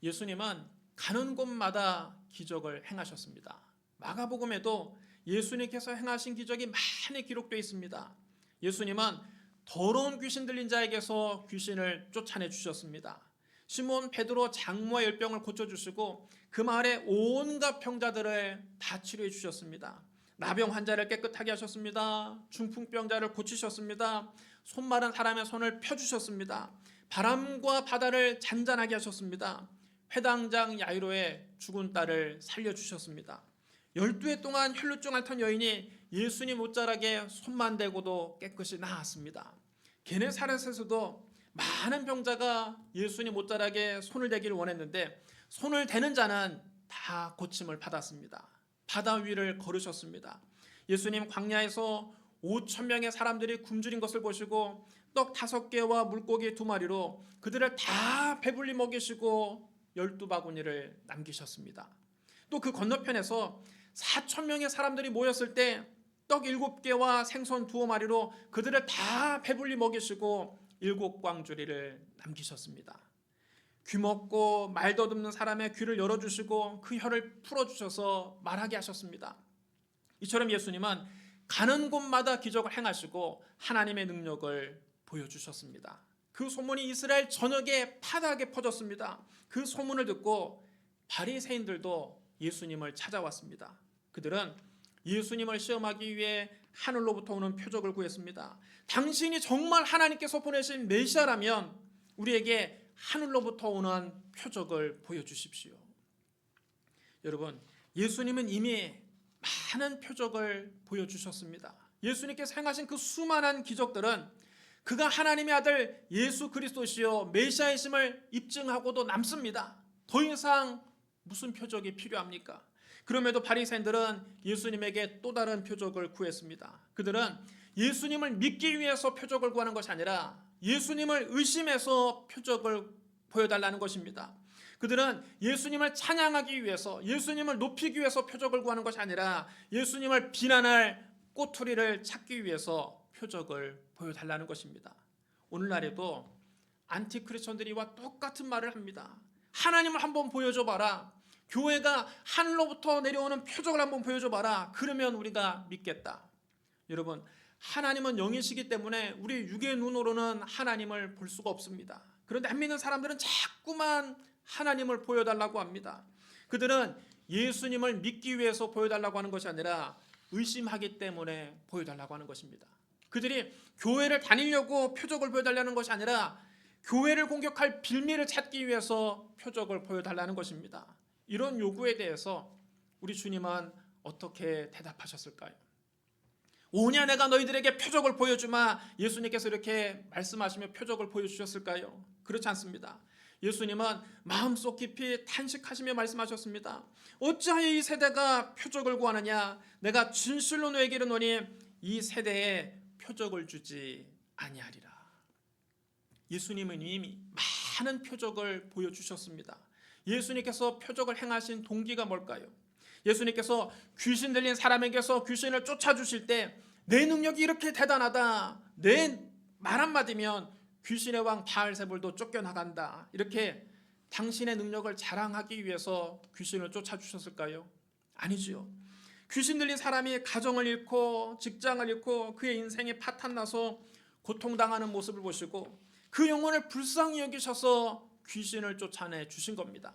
예수님은 가는 곳마다 기적을 행하셨습니다. 마가복음에도 예수님께서 행하신 기적이 많이 기록되어 있습니다. 예수님은 더러운 귀신 들린 자에게서 귀신을 쫓아내 주셨습니다. 시몬 베드로 장모의 열병을 고쳐주시고 그 마을의 온갖 병자들을 다 치료해 주셨습니다. 나병 환자를 깨끗하게 하셨습니다. 중풍병자를 고치셨습니다. 손 마른 사람의 손을 펴주셨습니다. 바람과 바다를 잔잔하게 하셨습니다. 회당장 야이로의 죽은 딸을 살려주셨습니다. 12해 동안 혈루증 앓던 여인이 예수님 옷자락에 손만 대고도 깨끗이 나았습니다. 게네사렛에서도 많은 병자가 예수님 옷자락에 손을 대기를 원했는데 손을 대는 자는 다 고침을 받았습니다. 바다 위를 걸으셨습니다. 예수님 광야에서 5,000명의 사람들이 굶주린 것을 보시고 떡 5개와 물고기 2마리로 그들을 다 배불리 먹이시고 12바구니를 남기셨습니다. 또 그 건너편에서 4,000명의 사람들이 모였을 때 떡 7개와 생선 2마리로 그들을 다 배불리 먹이시고 7광주리를 남기셨습니다. 귀먹고 말 더듬는 사람의 귀를 열어주시고 그 혀를 풀어주셔서 말하게 하셨습니다. 이처럼 예수님은 가는 곳마다 기적을 행하시고 하나님의 능력을 보여주셨습니다. 그 소문이 이스라엘 전역에 파다하게 퍼졌습니다. 그 소문을 듣고 바리새인들도 예수님을 찾아왔습니다. 그들은 예수님을 시험하기 위해 하늘로부터 오는 표적을 구했습니다. 당신이 정말 하나님께서 보내신 메시아라면 우리에게 하늘로부터 오는 표적을 보여주십시오. 여러분, 예수님은 이미 많은 표적을 보여주셨습니다. 예수님께서 행하신 그 수많은 기적들은 그가 하나님의 아들 예수 그리스도시요 메시아이심을 입증하고도 남습니다. 더 이상 무슨 표적이 필요합니까? 그럼에도 바리새인들은 예수님에게 또 다른 표적을 구했습니다. 그들은 예수님을 믿기 위해서 표적을 구하는 것이 아니라 예수님을 의심해서 표적을 보여달라는 것입니다. 그들은 예수님을 찬양하기 위해서, 예수님을 높이기 위해서 표적을 구하는 것이 아니라 예수님을 비난할 꼬투리를 찾기 위해서 표적을 보여달라는 것입니다. 오늘날에도 안티크리스천들이와 똑같은 말을 합니다. 하나님을 한번 보여줘봐라. 교회가 하늘로부터 내려오는 표적을 한번 보여줘봐라. 그러면 우리가 믿겠다. 여러분, 하나님은 영이시기 때문에 우리 육의 눈으로는 하나님을 볼 수가 없습니다. 그런데 안 믿는 사람들은 자꾸만 하나님을 보여달라고 합니다. 그들은 예수님을 믿기 위해서 보여달라고 하는 것이 아니라 의심하기 때문에 보여달라고 하는 것입니다. 그들이 교회를 다니려고 표적을 보여달라는 것이 아니라 교회를 공격할 빌미를 찾기 위해서 표적을 보여달라는 것입니다. 이런 요구에 대해서 우리 주님은 어떻게 대답하셨을까요? 오냐 내가 너희들에게 표적을 보여주마. 예수님께서 이렇게 말씀하시며 표적을 보여주셨을까요? 그렇지 않습니다. 예수님은 마음속 깊이 탄식하시며 말씀하셨습니다. 어찌하여 이 세대가 표적을 구하느냐? 내가 진실로 너에게 이르노니 이 세대에 표적을 주지 아니하리라. 예수님은 이미 많은 표적을 보여주셨습니다. 예수님께서 표적을 행하신 동기가 뭘까요? 예수님께서 귀신 들린 사람에게서 귀신을 쫓아주실 때 내 능력이 이렇게 대단하다, 내 말 한마디면 귀신의 왕 바알세불도 쫓겨나간다, 이렇게 당신의 능력을 자랑하기 위해서 귀신을 쫓아주셨을까요? 아니지요. 귀신 들린 사람이 가정을 잃고 직장을 잃고 그의 인생이 파탄나서 고통당하는 모습을 보시고 그 영혼을 불쌍히 여기셔서 귀신을 쫓아내 주신 겁니다.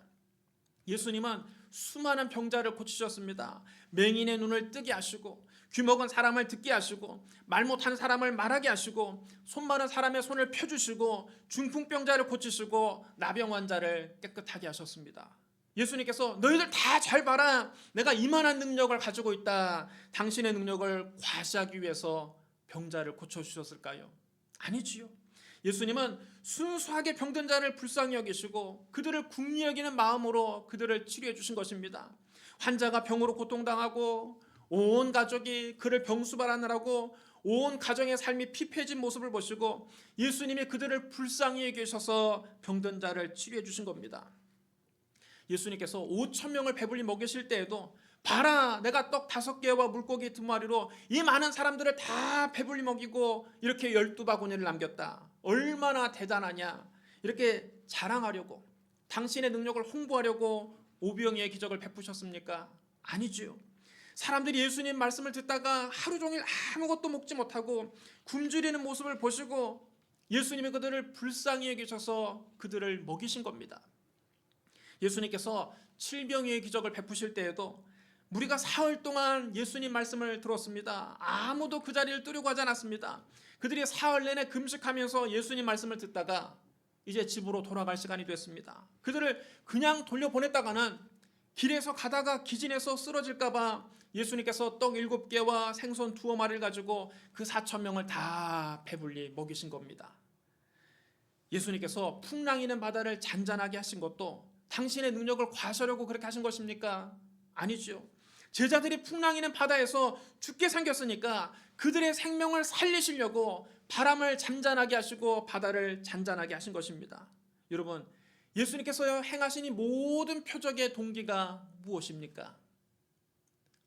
예수님은 수많은 병자를 고치셨습니다. 맹인의 눈을 뜨게 하시고 귀먹은 사람을 듣게 하시고 말 못하는 사람을 말하게 하시고 손 마른 사람의 손을 펴주시고 중풍병자를 고치시고 나병 환자를 깨끗하게 하셨습니다. 예수님께서 너희들 다 잘 봐라, 내가 이만한 능력을 가지고 있다, 당신의 능력을 과시하기 위해서 병자를 고쳐주셨을까요? 아니지요. 예수님은 순수하게 병든 자를 불쌍히 여기시고 그들을 궁리 여기는 마음으로 그들을 치료해 주신 것입니다. 환자가 병으로 고통당하고 온 가족이 그를 병수발하느라고 온 가정의 삶이 피폐해진 모습을 보시고 예수님이 그들을 불쌍히 여기셔서 병든 자를 치료해 주신 겁니다. 예수님께서 5,000명을 배불리 먹이실 때에도 봐라, 내가 떡 5개와 물고기 2마리로 이 많은 사람들을 다 배불리 먹이고 이렇게 12바구니를 남겼다, 얼마나 대단하냐, 이렇게 자랑하려고 당신의 능력을 홍보하려고 오병이의 기적을 베푸셨습니까? 아니지요. 사람들이 예수님 말씀을 듣다가 하루 종일 아무것도 먹지 못하고 굶주리는 모습을 보시고 예수님이 그들을 불쌍히 여기셔서 그들을 먹이신 겁니다. 예수님께서 칠병이의 기적을 베푸실 때에도 무리가 사흘 동안 예수님 말씀을 들었습니다. 아무도 그 자리를 뜨려고 하지 않았습니다. 그들이 사흘 내내 금식하면서 예수님 말씀을 듣다가 이제 집으로 돌아갈 시간이 됐습니다. 그들을 그냥 돌려보냈다가는 길에서 가다가 기진해서 쓰러질까 봐 예수님께서 떡 7개와 생선 2마리를 가지고 그 4,000명을 다 배불리 먹이신 겁니다. 예수님께서 풍랑이는 바다를 잔잔하게 하신 것도 당신의 능력을 과시하려고 그렇게 하신 것입니까? 아니죠. 제자들이 풍랑이는 바다에서 죽게 생겼으니까 그들의 생명을 살리시려고 바람을 잔잔하게 하시고 바다를 잔잔하게 하신 것입니다. 여러분, 예수님께서 행하신 이 모든 표적의 동기가 무엇입니까?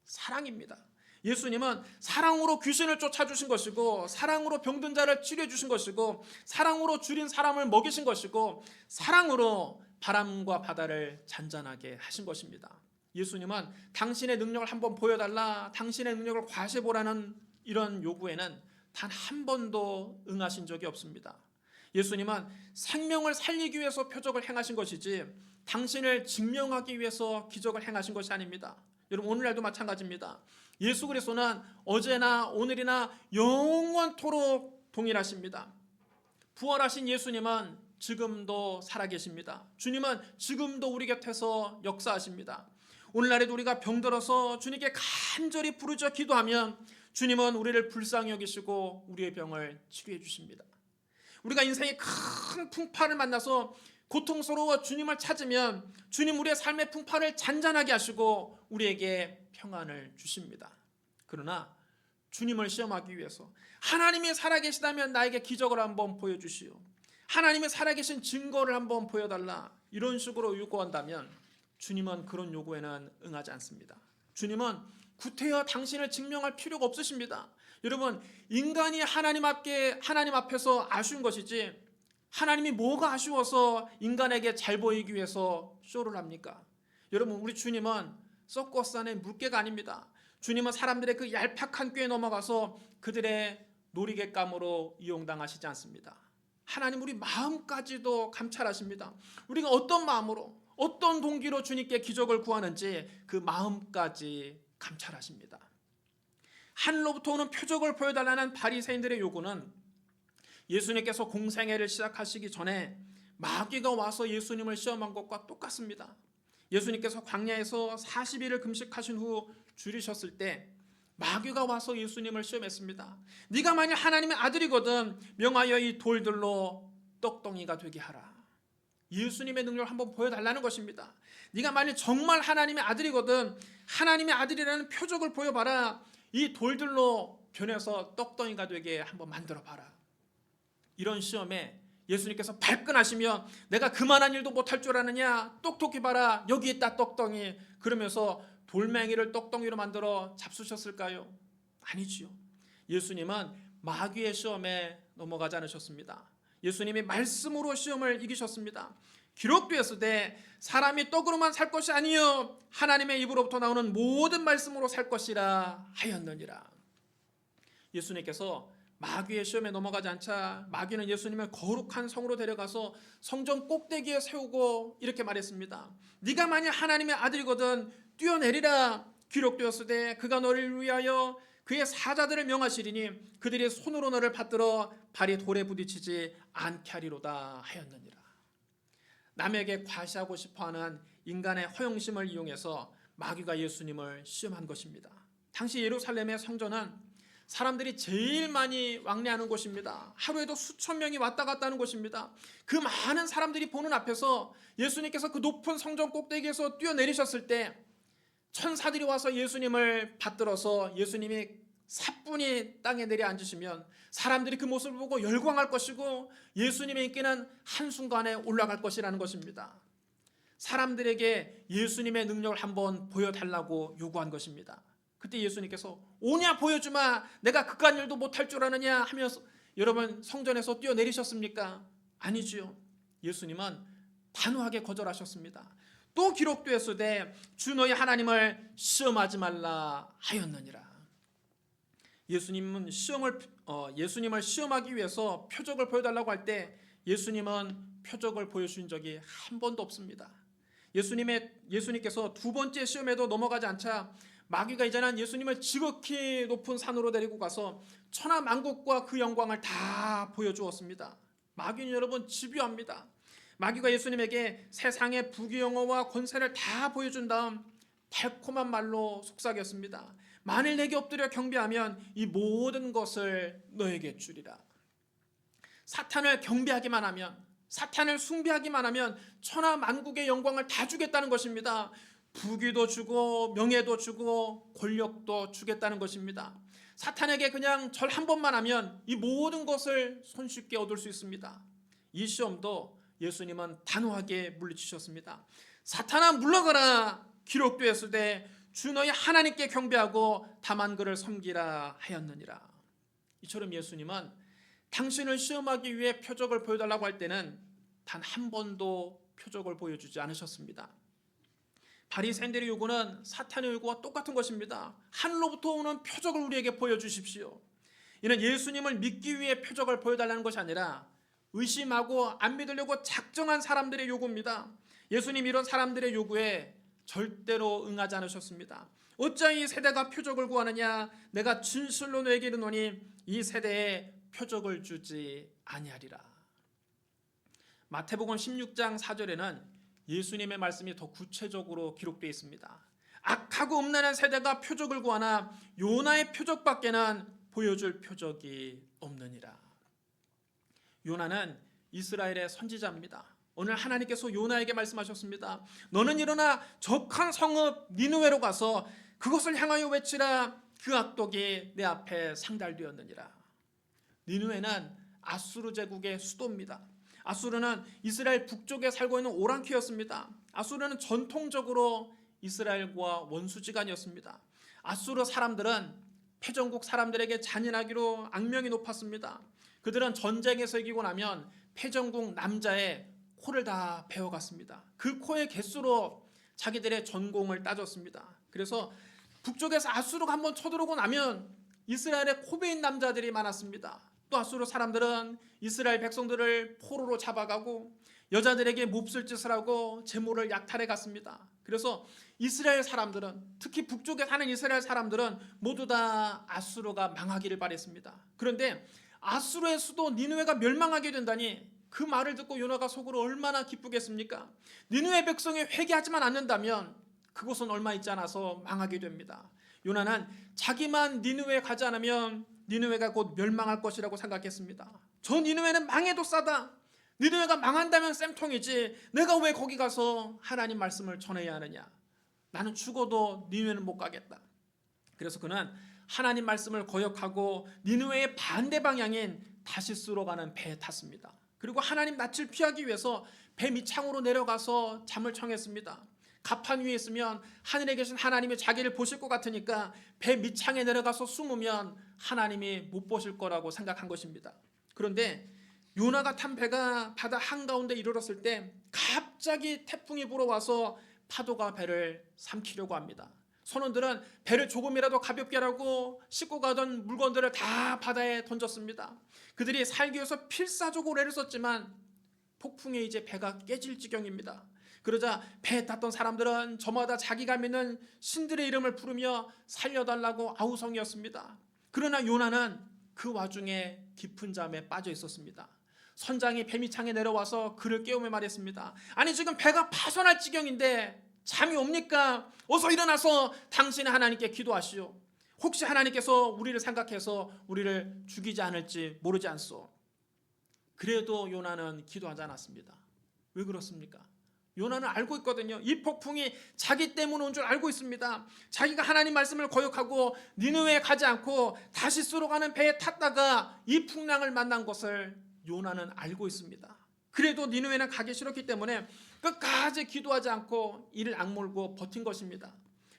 사랑입니다. 예수님은 사랑으로 귀신을 쫓아주신 것이고, 사랑으로 병든 자를 치료해 주신 것이고, 사랑으로 줄인 사람을 먹이신 것이고, 사랑으로 바람과 바다를 잔잔하게 하신 것입니다. 예수님은 당신의 능력을 한번 보여달라, 당신의 능력을 과시해보라는 이런 요구에는 단 한 번도 응하신 적이 없습니다. 예수님은 생명을 살리기 위해서 표적을 행하신 것이지 당신을 증명하기 위해서 기적을 행하신 것이 아닙니다. 여러분, 오늘날도 마찬가지입니다. 예수 그리스도는 어제나 오늘이나 영원토록 동일하십니다. 부활하신 예수님은 지금도 살아계십니다. 주님은 지금도 우리 곁에서 역사하십니다. 오늘날에도 우리가 병들어서 주님께 간절히 부르짖어 기도하면 주님은 우리를 불쌍히 여기시고 우리의 병을 치료해 주십니다. 우리가 인생의 큰 풍파를 만나서 고통스러워 주님을 찾으면 주님 우리의 삶의 풍파를 잔잔하게 하시고 우리에게 평안을 주십니다. 그러나 주님을 시험하기 위해서 하나님이 살아계시다면 나에게 기적을 한번 보여주시오, 하나님이 살아계신 증거를 한번 보여달라, 이런 식으로 요구한다면 주님은 그런 요구에는 응하지 않습니다. 주님은 구태여 당신을 증명할 필요가 없으십니다. 여러분, 인간이 하나님 앞에서 아쉬운 것이지 하나님이 뭐가 아쉬워서 인간에게 잘 보이기 위해서 쇼를 합니까? 여러분, 우리 주님은 썩고싼의 물개가 아닙니다. 주님은 사람들의 그 얄팍한 꾀에 넘어가서 그들의 놀이객감으로 이용당하시지 않습니다. 하나님 우리 마음까지도 감찰하십니다. 우리가 어떤 마음으로, 어떤 동기로 주님께 기적을 구하는지 그 마음까지 감찰하십니다. 하늘로부터 오는 표적을 보여달라는 바리새인들의 요구는 예수님께서 공생애를 시작하시기 전에 마귀가 와서 예수님을 시험한 것과 똑같습니다. 예수님께서 광야에서 40일을 금식하신 후 줄이셨을 때 마귀가 와서 예수님을 시험했습니다. 네가 만약 하나님의 아들이거든 명하여 이 돌들로 떡덩이가 되게 하라. 예수님의 능력을 한번 보여달라는 것입니다. 네가 만약 정말 하나님의 아들이거든 하나님의 아들이라는 표적을 보여봐라. 이 돌들로 변해서 떡덩이가 되게 한번 만들어봐라. 이런 시험에 예수님께서 발끈하시며 내가 그만한 일도 못할 줄 아느냐, 똑똑히 봐라, 여기 있다 떡덩이, 그러면서 돌멩이를 떡덩이로 만들어 잡수셨을까요? 아니지요. 예수님은 마귀의 시험에 넘어가지 않으셨습니다. 예수님이 말씀으로 시험을 이기셨습니다. 기록되었으되 사람이 떡으로만 살 것이 아니요 하나님의 입으로부터 나오는 모든 말씀으로 살 것이라 하였느니라. 예수님께서 마귀의 시험에 넘어가지 않자 마귀는 예수님을 거룩한 성으로 데려가서 성전 꼭대기에 세우고 이렇게 말했습니다. 네가 만약 하나님의 아들이거든 뛰어내리라. 기록되었으되 그가 너를 위하여 그의 사자들을 명하시리니 그들이 손으로 너를 받들어 발이 돌에 부딪히지 않게 하리로다 하였느니라. 남에게 과시하고 싶어하는 인간의 허영심을 이용해서 마귀가 예수님을 시험한 것입니다. 당시 예루살렘의 성전은 사람들이 제일 많이 왕래하는 곳입니다. 하루에도 수천 명이 왔다 갔다 하는 곳입니다. 그 많은 사람들이 보는 앞에서 예수님께서 그 높은 성전 꼭대기에서 뛰어내리셨을 때 천사들이 와서 예수님을 받들어서 예수님이 사뿐히 땅에 내려앉으시면 사람들이 그 모습을 보고 열광할 것이고 예수님의 인기는 한순간에 올라갈 것이라는 것입니다. 사람들에게 예수님의 능력을 한번 보여달라고 요구한 것입니다. 그때 예수님께서 오냐 보여주마, 내가 그깟 일도 못할 줄 아느냐 하면서 여러분 성전에서 뛰어내리셨습니까? 아니지요. 예수님은 단호하게 거절하셨습니다. 또 기록되었으되 주 너희 하나님을 시험하지 말라 하였느니라. 예수님을 시험하기 위해서 표적을 보여달라고 할 때 예수님은 표적을 보여주신 적이 한 번도 없습니다. 예수님께서 두 번째 시험에도 넘어가지 않자 마귀가 이제는 예수님을 지극히 높은 산으로 데리고 가서 천하 만국과 그 영광을 다 보여주었습니다. 마귀는 여러분 집요합니다. 마귀가 예수님에게 세상의 부귀영화와 권세를 다 보여준 다음 달콤한 말로 속삭였습니다. 만일 내게 엎드려 경배하면 이 모든 것을 너에게 주리라. 사탄을 경배하기만 하면, 사탄을 숭배하기만 하면 천하 만국의 영광을 다 주겠다는 것입니다. 부귀도 주고 명예도 주고 권력도 주겠다는 것입니다. 사탄에게 그냥 절 한 번만 하면 이 모든 것을 손쉽게 얻을 수 있습니다. 이 시험도 예수님은 단호하게 물리치셨습니다. 사탄아 물러가라, 기록되었으되 주 너희 하나님께 경배하고 다만 그를 섬기라 하였느니라. 이처럼 예수님은 당신을 시험하기 위해 표적을 보여달라고 할 때는 단 한 번도 표적을 보여주지 않으셨습니다. 바리새인들의 요구는 사탄의 요구와 똑같은 것입니다. 하늘로부터 오는 표적을 우리에게 보여주십시오. 이는 예수님을 믿기 위해 표적을 보여달라는 것이 아니라 의심하고 안 믿으려고 작정한 사람들의 요구입니다. 예수님 이런 사람들의 요구에 절대로 응하지 않으셨습니다. 어찌하여 이 세대가 표적을 구하느냐? 내가 진실로 너에게 이르노니 이 세대에 표적을 주지 아니하리라. 마태복음 16장 4절에는 예수님의 말씀이 더 구체적으로 기록되어 있습니다. 악하고 음란한 세대가 표적을 구하나 요나의 표적밖에는 보여줄 표적이 없느니라. 요나는 이스라엘의 선지자입니다. 오늘 하나님께서 요나에게 말씀하셨습니다. 너는 일어나 적한 성읍 니느웨로 가서 그것을 향하여 외치라. 그 악독이 내 앞에 상달되었느니라. 니느웨는 아수르 제국의 수도입니다. 아수르는 이스라엘 북쪽에 살고 있는 오랑캐였습니다. 아수르는 전통적으로 이스라엘과 원수지간이었습니다. 아수르 사람들은 패전국 사람들에게 잔인하기로 악명이 높았습니다. 그들은 전쟁에서 이기고 나면 패전국 남자의 코를 다 베어갔습니다. 그 코의 개수로 자기들의 전공을 따졌습니다. 그래서 북쪽에서 아수르가 한번 쳐들어오고 나면 이스라엘의 코 베인 남자들이 많았습니다. 또 아수르 사람들은 이스라엘 백성들을 포로로 잡아가고 여자들에게 몹쓸 짓을 하고 재물을 약탈해 갔습니다. 그래서 이스라엘 사람들은, 특히 북쪽에 사는 이스라엘 사람들은 모두 다 아수르가 망하기를 바랬습니다. 그런데 아수르의 수도 니느웨가 멸망하게 된다니 그 말을 듣고 요나가 속으로 얼마나 기쁘겠습니까? 니느웨 백성이 회개하지만 않는다면 그곳은 얼마 있지 않아서 망하게 됩니다. 요나는 자기만 니느웨에 가지 않으면 니느웨가 곧 멸망할 것이라고 생각했습니다. 저 니느웨는 망해도 싸다. 니느웨가 망한다면 쌤통이지. 내가 왜 거기 가서 하나님 말씀을 전해야 하느냐. 나는 죽어도 니느웨는 못 가겠다. 그래서 그는 하나님 말씀을 거역하고 니느웨의 반대 방향인 다시스로 가는 배에 탔습니다. 그리고 하나님 낯을 피하기 위해서 배 밑창으로 내려가서 잠을 청했습니다. 갑판 위에 있으면 하늘에 계신 하나님이 자기를 보실 것 같으니까 배 밑창에 내려가서 숨으면 하나님이 못 보실 거라고 생각한 것입니다. 그런데 요나가 탄 배가 바다 한가운데 이르렀을 때 갑자기 태풍이 불어와서 파도가 배를 삼키려고 합니다. 선원들은 배를 조금이라도 가볍게 하라고 싣고 가던 물건들을 다 바다에 던졌습니다. 그들이 살기 위해서 필사적으로 애를 썼지만 폭풍에 이제 배가 깨질 지경입니다. 그러자 배에 탔던 사람들은 저마다 자기가 믿는 신들의 이름을 부르며 살려달라고 아우성이었습니다. 그러나 요나는 그 와중에 깊은 잠에 빠져 있었습니다. 선장이 배 밑창에 내려와서 그를 깨우며 말했습니다. 아니 지금 배가 파손할 지경인데 잠이 옵니까? 어서 일어나서 당신의 하나님께 기도하시오. 혹시 하나님께서 우리를 생각해서 우리를 죽이지 않을지 모르지 않소. 그래도 요나는 기도하지 않았습니다. 왜 그렇습니까? 요나는 알고 있거든요. 이 폭풍이 자기 때문에 온 줄 알고 있습니다. 자기가 하나님 말씀을 거역하고 니느웨에 가지 않고 다시스로 가는 배에 탔다가 이 풍랑을 만난 것을 요나는 알고 있습니다. 그래도 니느웨는 가기 싫었기 때문에 끝까지 기도하지 않고 이를 악물고 버틴 것입니다.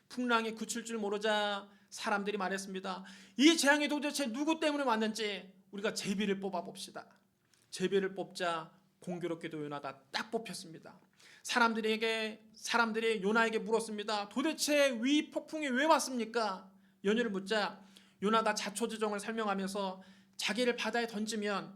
풍랑이 그칠 줄 모르자 사람들이 말했습니다. 이 재앙이 도대체 누구 때문에 왔는지 우리가 제비를 뽑아 봅시다. 제비를 뽑자 공교롭게도 요나가 딱 뽑혔습니다. 사람들이 요나에게 물었습니다. 도대체 위 폭풍이 왜 왔습니까? 연유를 묻자 요나가 자초지종을 설명하면서 자기를 바다에 던지면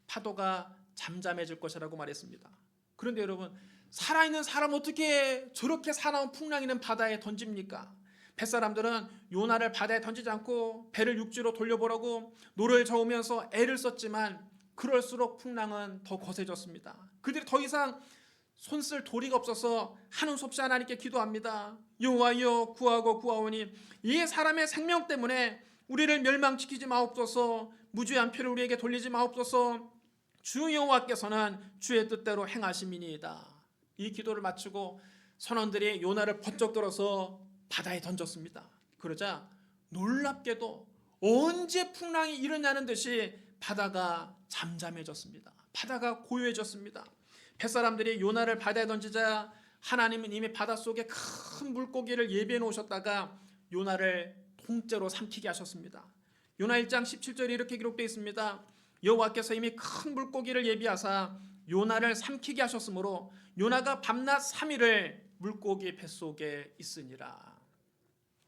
파도가 잠잠해질 것이라고 말했습니다. 그런데 여러분, 살아있는 사람 어떻게 저렇게 사나운 풍랑이 있는 바다에 던집니까? 뱃사람들은 요나를 바다에 던지지 않고 배를 육지로 돌려보라고 노를 저으면서 애를 썼지만 그럴수록 풍랑은 더 거세졌습니다. 그들이 더 이상 손쓸 도리가 없어서 한음없이 하나님께 기도합니다. 여호와여, 구하고 구하오니 이 사람의 생명 때문에 우리를 멸망시키지 마옵소서. 무죄한 피를 우리에게 돌리지 마옵소서. 주 여호와께서는 주의 뜻대로 행하심이니이다. 이 기도를 마치고 선원들이 요나를 번쩍 들어서 바다에 던졌습니다. 그러자 놀랍게도 언제 풍랑이 일어나는 듯이 바다가 잠잠해졌습니다. 바다가 고요해졌습니다. 뱃사람들이 요나를 바다에 던지자 하나님은 이미 바닷속에 큰 물고기를 예비해 놓으셨다가 요나를 통째로 삼키게 하셨습니다. 요나 1장 17절에 이렇게 기록되어 있습니다. 여호와께서 이미 큰 물고기를 예비하사 요나를 삼키게 하셨으므로 요나가 밤낮 3일을 물고기 뱃속에 있으니라.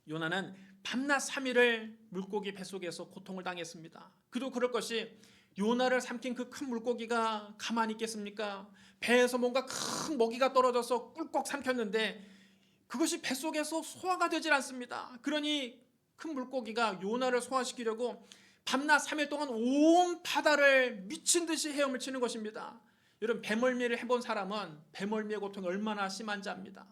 요나는 밤낮 3일을 물고기 뱃속에서 고통을 당했습니다. 그도 그럴 것이 요나를 삼킨 그 큰 물고기가 가만히 있겠습니까? 배에서 뭔가 큰 먹이가 떨어져서 꿀꺽 삼켰는데 그것이 뱃속에서 소화가 되질 않습니다. 그러니 큰 물고기가 요나를 소화시키려고 밤낮 3일 동안 온 바다를 미친 듯이 헤엄을 치는 것입니다. 여러분, 배멀미를 해본 사람은 배멀미의 고통이 얼마나 심한지 압니다.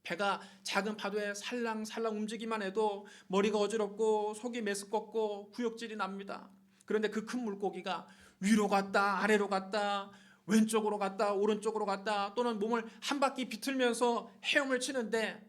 배가 작은 파도에 살랑살랑 움직이기만 해도 머리가 어지럽고 속이 메스껍고 구역질이 납니다. 그런데 그 큰 물고기가 위로 갔다 아래로 갔다 왼쪽으로 갔다 오른쪽으로 갔다 또는 몸을 한 바퀴 비틀면서 헤엄을 치는데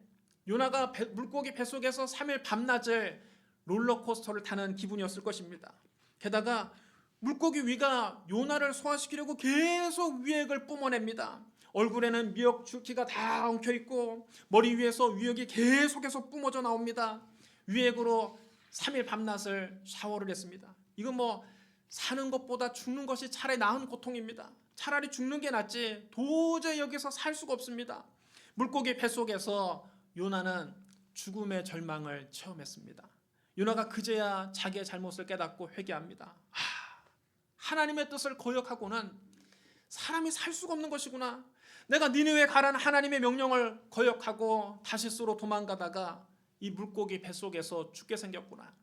요나가 물고기 뱃속에서 3일 밤낮을 롤러코스터를 타는 기분이었을 것입니다. 게다가 물고기 위가 요나를 소화시키려고 계속 위액을 뿜어냅니다. 얼굴에는 미역 줄기가 다 엉켜있고 머리 위에서 위액이 계속해서 뿜어져 나옵니다. 위액으로 3일 밤낮을 샤워를 했습니다. 이건 사는 것보다 죽는 것이 차라리 나은 고통입니다. 차라리 죽는 게 낫지 도저히 여기서 살 수가 없습니다. 물고기 뱃속에서 요나는 죽음의 절망을 체험했습니다. 요나가 그제야 자기의 잘못을 깨닫고 회개합니다. 하나님의 뜻을 거역하고는 사람이 살 수가 없는 것이구나. 내가 니느웨 가라는 하나님의 명령을 거역하고 다시스로 도망가다가 이 물고기 뱃속에서 죽게 생겼구나.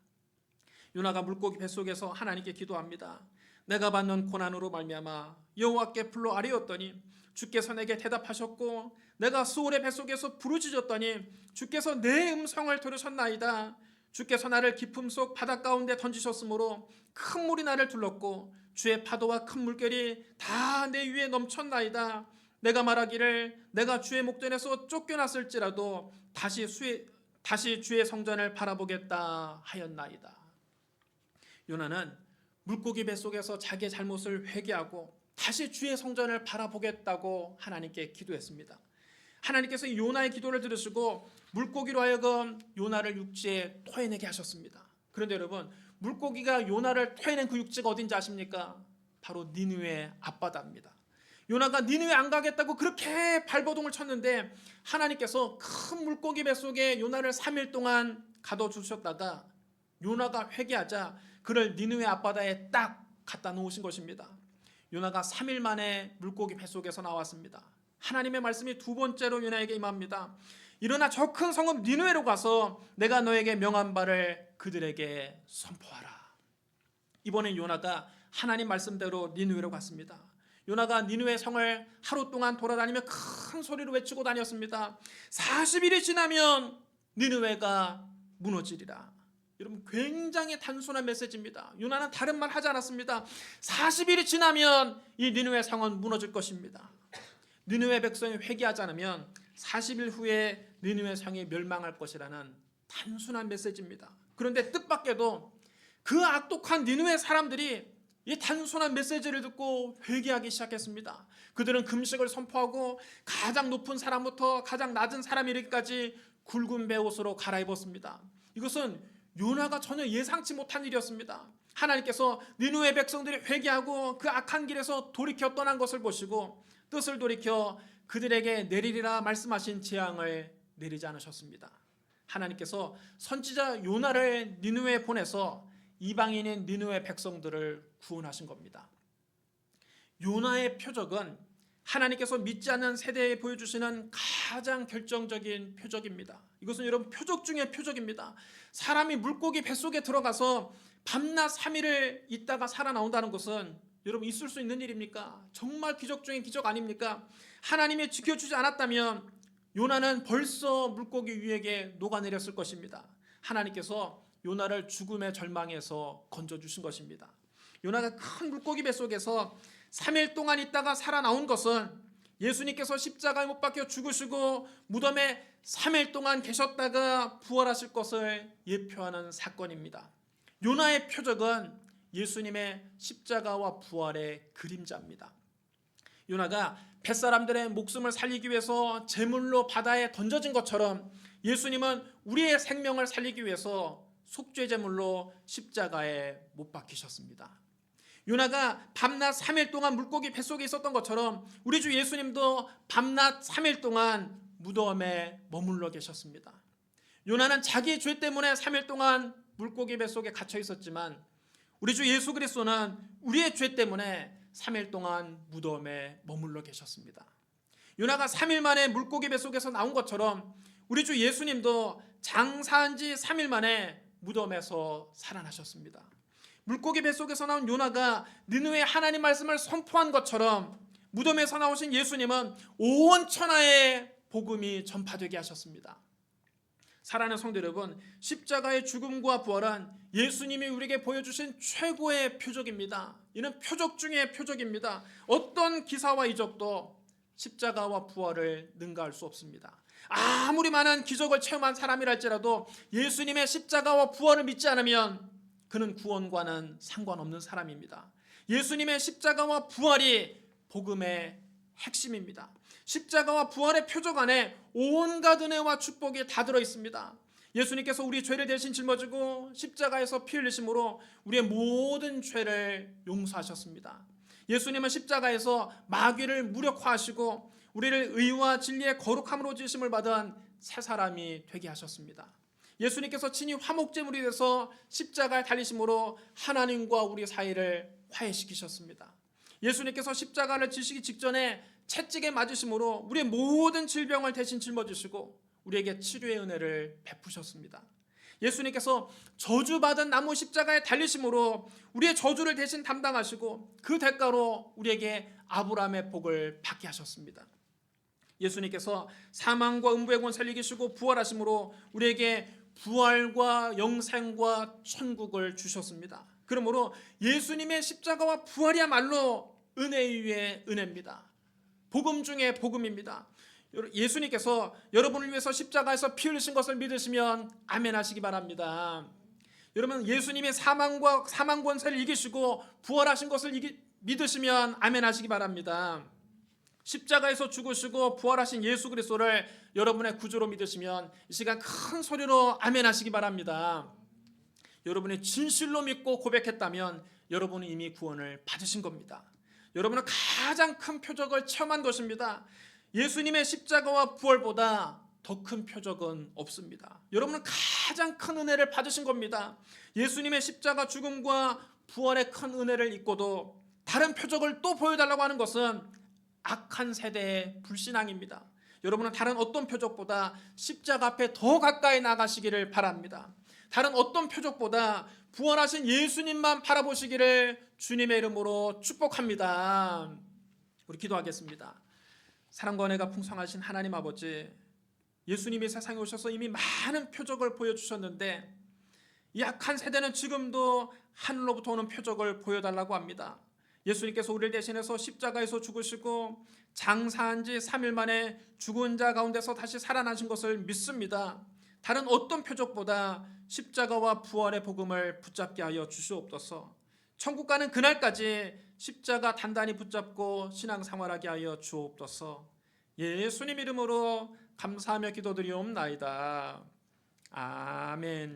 요나가 물고기 뱃속에서 하나님께 기도합니다. 내가 받는 고난으로 말미암아 여호와께 불러 아뢰었더니 주께서 내게 대답하셨고 내가 수올의 뱃속에서 부르짖었더니 주께서 내 음성을 들으셨나이다. 주께서 나를 깊음 속 바다 가운데 던지셨으므로 큰 물이 나를 둘렀고 주의 파도와 큰 물결이 다 내 위에 넘쳤나이다. 내가 말하기를 내가 주의 목전에서 쫓겨났을지라도 다시 주의 성전을 바라보겠다 하였나이다. 요나는 물고기 뱃속에서 자기의 잘못을 회개하고 다시 주의 성전을 바라보겠다고 하나님께 기도했습니다. 하나님께서 요나의 기도를 들으시고 물고기로 하여금 요나를 육지에 토해내게 하셨습니다. 그런데 여러분, 물고기가 요나를 토해낸 그 육지가 어딘지 아십니까? 바로 니느웨 앞바다입니다. 요나가 니느웨 안 가겠다고 그렇게 발버둥을 쳤는데 하나님께서 큰 물고기 뱃속에 요나를 3일 동안 가둬주셨다가 요나가 회개하자 그를 니느웨 앞바다에 딱 갖다 놓으신 것입니다. 요나가 3일 만에 물고기 뱃속에서 나왔습니다. 하나님의 말씀이 두 번째로 요나에게 임합니다. 일어나 저 큰 성읍 니느웨로 가서 내가 너에게 명한 바를 그들에게 선포하라. 이번엔 요나가 하나님 말씀대로 니느웨로 갔습니다. 요나가 니느웨 성을 하루 동안 돌아다니며 큰 소리로 외치고 다녔습니다. 40일이 지나면 니느웨가 무너지리라. 여러분, 굉장히 단순한 메시지입니다. 요나는 다른 말 하지 않았습니다. 40일이 지나면 이 니느웨 성은 무너질 것입니다. 니느웨 백성이 회개하지 않으면 40일 후에 니느웨 성이 멸망할 것이라는 단순한 메시지입니다. 그런데 뜻밖에도 그 악독한 니느웨 사람들이 이 단순한 메시지를 듣고 회개하기 시작했습니다. 그들은 금식을 선포하고 가장 높은 사람부터 가장 낮은 사람 이르기까지 굵은 베옷으로 갈아입었습니다. 이것은 요나가 전혀 예상치 못한 일이었습니다. 하나님께서 니느웨 백성들이 회개하고 그 악한 길에서 돌이켜 떠난 것을 보시고 뜻을 돌이켜 그들에게 내리리라 말씀하신 재앙을 내리지 않으셨습니다. 하나님께서 선지자 요나를 니느웨에 보내서 이방인인 니느웨 백성들을 구원하신 겁니다. 요나의 표적은 하나님께서 믿지 않는 세대에 보여주시는 가장 결정적인 표적입니다. 이것은 여러분 표적 중에 표적입니다. 사람이 물고기 뱃속에 들어가서 밤낮 3일을 있다가 살아나온다는 것은 여러분 있을 수 있는 일입니까? 정말 기적 중에 기적 아닙니까? 하나님이 지켜주지 않았다면 요나는 벌써 물고기 위에게 녹아내렸을 것입니다. 하나님께서 요나를 죽음의 절망에서 건져주신 것입니다. 요나가 큰 물고기 뱃속에서 3일 동안 있다가 살아나온 것은 예수님께서 십자가에 못 박혀 죽으시고 무덤에 3일 동안 계셨다가 부활하실 것을 예표하는 사건입니다. 요나의 표적은 예수님의 십자가와 부활의 그림자입니다. 요나가 뱃사람들의 목숨을 살리기 위해서 제물로 바다에 던져진 것처럼 예수님은 우리의 생명을 살리기 위해서 속죄 제물로 십자가에 못 박히셨습니다. 요나가 밤낮 3일 동안 물고기 뱃속에 있었던 것처럼 우리 주 예수님도 밤낮 3일 동안 무덤에 머물러 계셨습니다. 요나는 자기 죄 때문에 3일 동안 물고기 뱃속에 갇혀 있었지만 우리 주 예수 그리스도는 우리의 죄 때문에 3일 동안 무덤에 머물러 계셨습니다. 요나가 3일 만에 물고기 뱃속에서 나온 것처럼 우리 주 예수님도 장사한 지 3일 만에 무덤에서 살아나셨습니다. 물고기 뱃속에서 나온 요나가 니느웨 하나님 말씀을 선포한 것처럼 무덤에서 나오신 예수님은 온 천하에 복음이 전파되게 하셨습니다. 사랑하는 성도 여러분, 십자가의 죽음과 부활은 예수님이 우리에게 보여주신 최고의 표적입니다. 이는 표적 중에 표적입니다. 어떤 기사와 이적도 십자가와 부활을 능가할 수 없습니다. 아무리 많은 기적을 체험한 사람이랄지라도 예수님의 십자가와 부활을 믿지 않으면 그는 구원과는 상관없는 사람입니다. 예수님의 십자가와 부활이 복음의 핵심입니다. 십자가와 부활의 표적 안에 온갖 은혜와 축복이 다 들어있습니다. 예수님께서 우리 죄를 대신 짊어지고 십자가에서 피 흘리심으로 우리의 모든 죄를 용서하셨습니다. 예수님은 십자가에서 마귀를 무력화하시고 우리를 의와 진리의 거룩함으로 지으심을 받은 새 사람이 되게 하셨습니다. 예수님께서 친히 화목제물이 돼서 십자가에 달리심으로 하나님과 우리 사이를 화해시키셨습니다. 예수님께서 십자가를 지시기 직전에 채찍에 맞으심으로 우리의 모든 질병을 대신 짊어지시고 우리에게 치료의 은혜를 베푸셨습니다. 예수님께서 저주받은 나무 십자가에 달리심으로 우리의 저주를 대신 담당하시고 그 대가로 우리에게 아브라함의 복을 받게 하셨습니다. 예수님께서 사망과 음부의 권세를 이기시고 부활하심으로 우리에게 부활과 영생과 천국을 주셨습니다. 그러므로 예수님의 십자가와 부활이야말로 은혜 위에 은혜입니다. 복음 중에 복음입니다. 예수님께서 여러분을 위해서 십자가에서 피 흘리신 것을 믿으시면 아멘 하시기 바랍니다. 여러분, 예수님의 사망과 사망 권세를 이기시고 부활하신 것을 믿으시면 아멘 하시기 바랍니다. 십자가에서 죽으시고 부활하신 예수 그리스도를 여러분의 구주로 믿으시면 이 시간 큰 소리로 아멘 하시기 바랍니다. 여러분이 진실로 믿고 고백했다면 여러분은 이미 구원을 받으신 겁니다. 여러분은 가장 큰 표적을 체험한 것입니다. 예수님의 십자가와 부활보다 더 큰 표적은 없습니다. 여러분은 가장 큰 은혜를 받으신 겁니다. 예수님의 십자가 죽음과 부활의 큰 은혜를 잊고도 다른 표적을 또 보여달라고 하는 것은 악한 세대의 불신앙입니다. 여러분은 다른 어떤 표적보다 십자가 앞에 더 가까이 나가시기를 바랍니다. 다른 어떤 표적보다 부활하신 예수님만 바라보시기를 주님의 이름으로 축복합니다. 우리 기도하겠습니다. 사랑과 은혜가 풍성하신 하나님 아버지, 예수님이 세상에 오셔서 이미 많은 표적을 보여주셨는데 이 악한 세대는 지금도 하늘로부터 오는 표적을 보여달라고 합니다. 예수님께서 우리를 대신해서 십자가에서 죽으시고 장사한 지 3일 만에 죽은 자 가운데서 다시 살아나신 것을 믿습니다. 다른 어떤 표적보다 십자가와 부활의 복음을 붙잡게 하여 주시옵소서. 천국 가는 그날까지 십자가 단단히 붙잡고 신앙생활하게 하여 주옵소서. 예수님 이름으로 감사하며 기도드리옵나이다. 아멘.